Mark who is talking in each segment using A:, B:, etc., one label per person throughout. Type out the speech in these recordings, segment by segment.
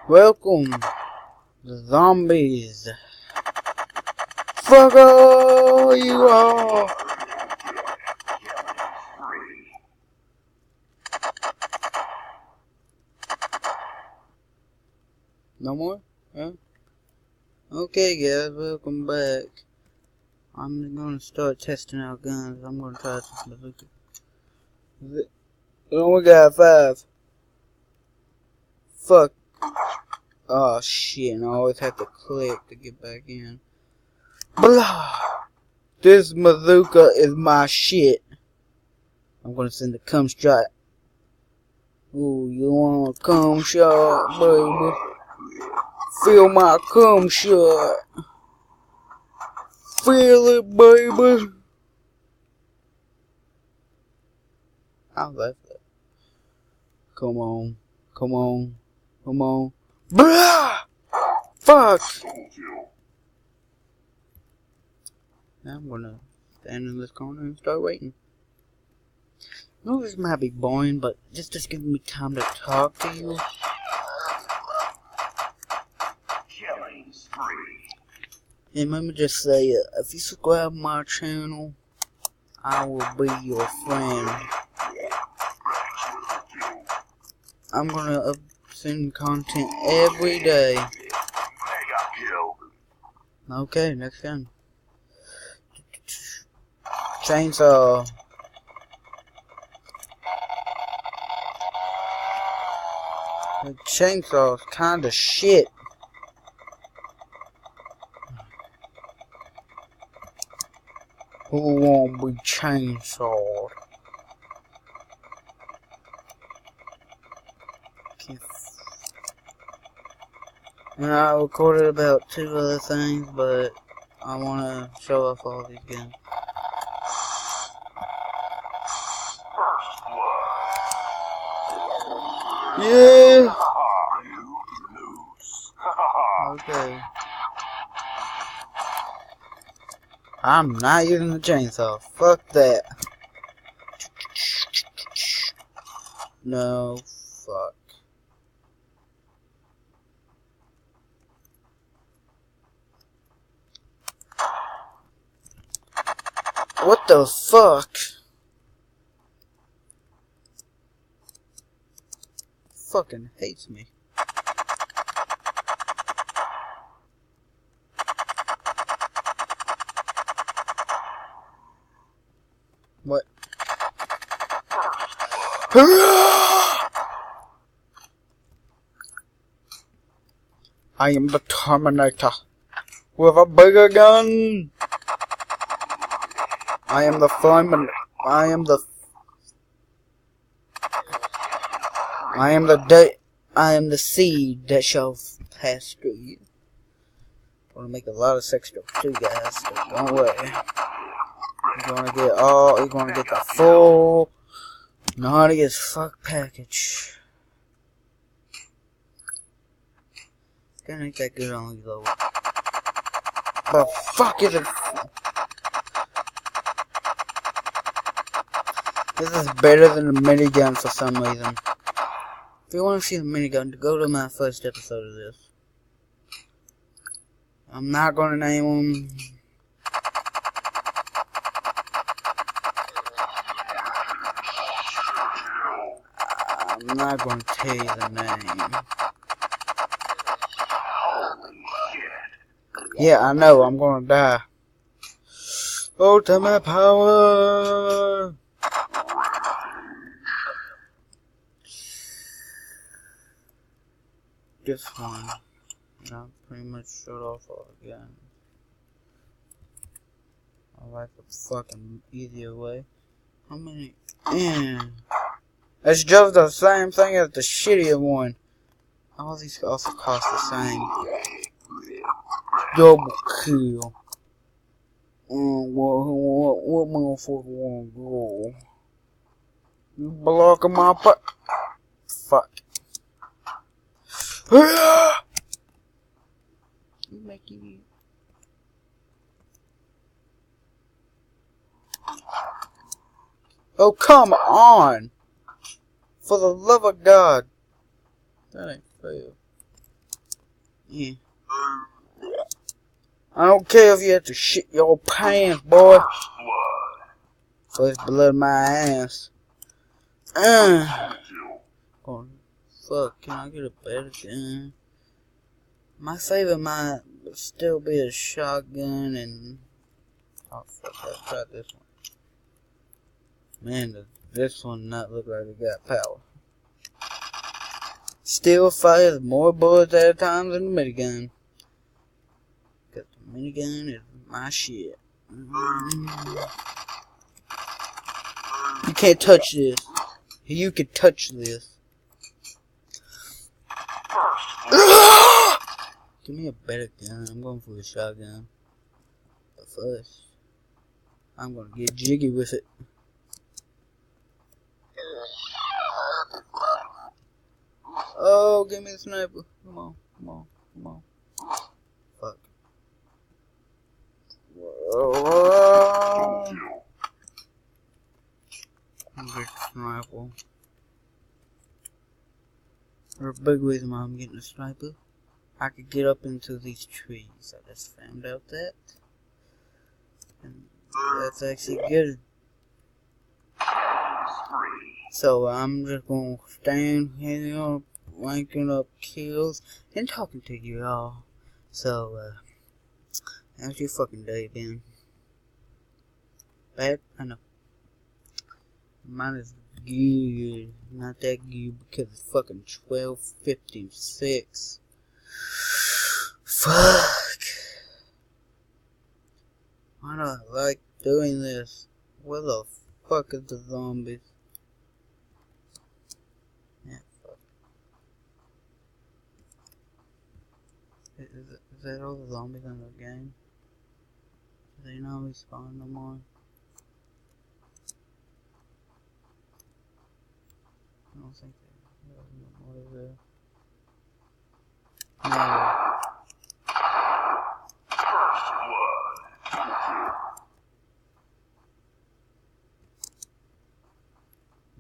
A: Welcome, zombies. Fuck all you all. No more? Huh? Okay guys, welcome back. I'm gonna start testing out guns. I'm gonna try this bazooka. We only got 5. Fuck. Oh shit, and I always have to click to get back in. Blah! This bazooka is my shit. I'm gonna send the cum shot. Ooh, you want a cum shot, baby? Feel my cum shot. Feel it, baby. I love that. Come on. Come on. Come on. Blah! Fuck! Now I'm gonna stand in this corner and start waiting. I know this might be boring, but just giving me time to talk to you.
B: Killing spree.
A: And let me just say, if you subscribe to my channel, I will be your friend. I'm gonna send content every day. Okay, next time. Chainsaw. The chainsaw's kinda shit. Who won't be chainsawed? And I recorded about 2 other things, but I wanna show off all these guns. Yeah! Okay. I'm not using the chainsaw. Fuck that. No, fuck. What the fuck? Fucking hates me. What? I am the Terminator with a bigger gun. I am the fireman. I am the seed that shall pass through you. I'm gonna make a lot of sex jokes too, guys. So don't worry. You're gonna get the full naughty as fuck package. Gonna make that good on you though. But fuck is it? This is better than the minigun for some reason. If you want to see the minigun, go to my first episode of this. I'm not gonna name them. I'm not gonna tell you the name. Yeah, I know, I'm gonna die. Ultimate power! This one. And I pretty much shut off all again. I like the fucking easier way. How many? It's just the same thing as the shittier one. All these also cost the same. Double kill. What motherfucker wanna go? You blocking my butt? Fuck. You making me. Oh, come on! For the love of God. That ain't fair. Yeah. I don't care if you have to shit your pants, boy. First blood my ass. Oh, fuck, can I get a better gun? My favorite might still be a shotgun and... Oh, fuck, I tried this one. Man, does this one not look like it got power. Still fires more bullets at a time than the minigun. Because the minigun is my shit. You can't touch this. You can touch this. Give me a better gun. I'm going for a shotgun. But first, I'm gonna get jiggy with it. Oh, give me the sniper. Come on, come on, come on. Fuck. Whoa. I'm getting a sniper. There's a big reason why I'm getting a sniper. I could get up into these trees. I just found out that. And that's actually good. So I'm just gonna stand here ranking up kills and talking to you all. So, how's your fucking day been? Bad? I know. Mine is good. Not that good because it's fucking 12:56. Fuck. Why do I like doing this? Where the fuck is the zombies? Yeah, fuck. Is that all the zombies in the game? Do they not respawn no more? I don't think there's no more there. No.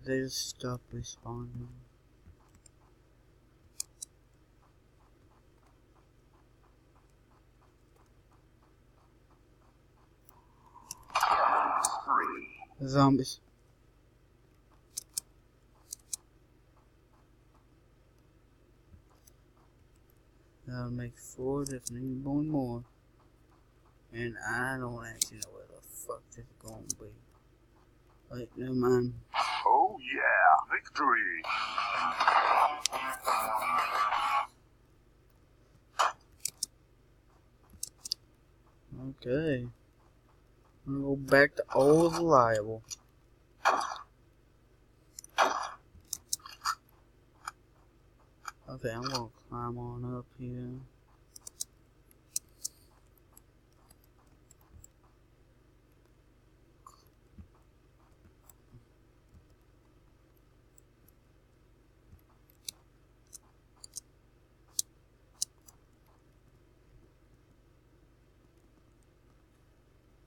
A: They just stop respawning. The zombies. That'll make 4, just need one more. And I don't actually know where the fuck this is gonna be. Wait, never mind.
B: Oh yeah, victory!
A: Okay. I'm gonna go back to old reliable. Okay, I'm gonna climb on up here.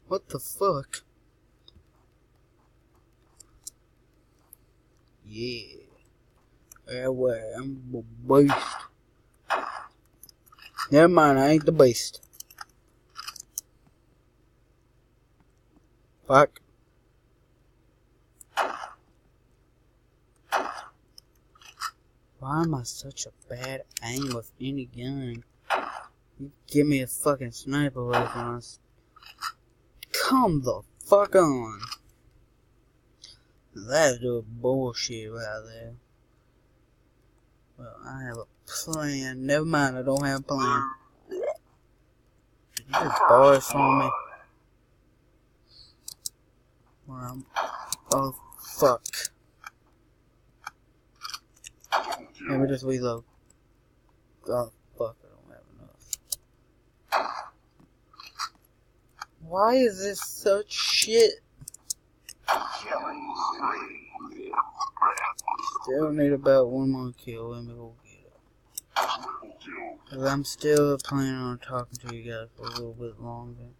A: What the fuck? Yeah. Anyway, I'm the beast. Never mind, I ain't the beast. Fuck. Why am I such a bad aim with any gun? You give me a fucking sniper rifle. Come the fuck on. That's the bullshit right there. Well, I have a plan. Never mind, I don't have a plan. Did you just borrow from me? Oh, fuck. Let me just reload. Oh, fuck, I don't have enough. Why is this such shit? Still need about one more kill. Let me go get it. Cause I'm still planning on talking to you guys for a little bit longer.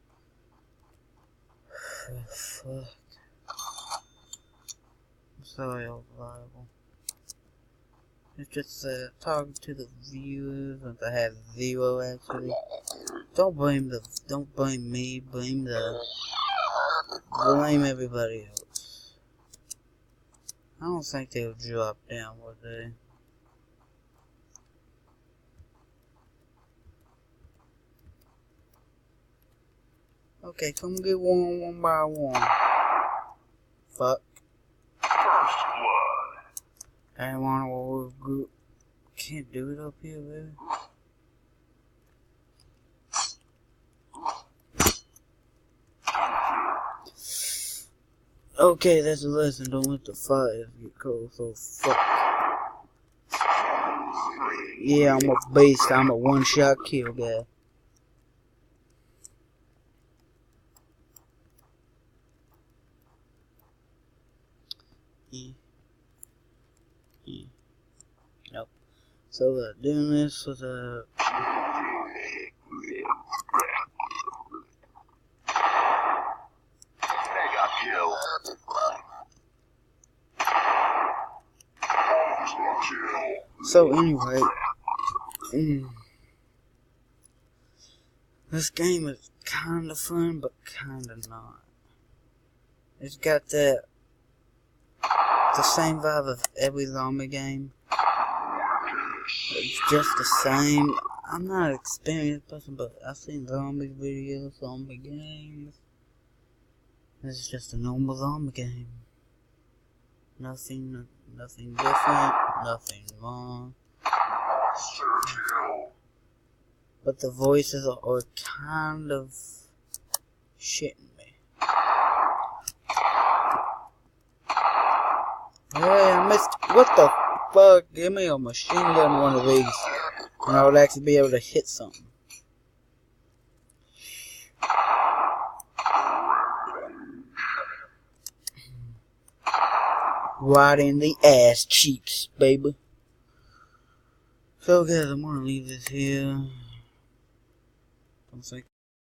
A: Fuck. I'm sorry, I was liable. It's just talking to the viewers, since I have 0 actually. Don't blame me, blame everybody else. I don't think they'll drop down, will they? Okay, come get one by one. Fuck.
B: First blood.
A: I want to group. Can't do it up here, baby. Okay, that's a lesson. Don't let the fires get cold, so fuck. Yeah, I'm a beast. I'm a one-shot kill guy. Nope. So, doing this with a... So, anyway... this game is kinda fun, but kinda not. It's got the same vibe of every zombie game. It's just the same. I'm not an experienced person, but I've seen zombie videos, zombie games. This is just a normal zombie game. Nothing different, nothing wrong. But the voices are kind of shitting me. Hey, I missed. What the fuck? Give me a machine gun one of these, and I would actually be able to hit something. Right in the ass cheeks, baby. So guys, I'm gonna leave this here. Don't think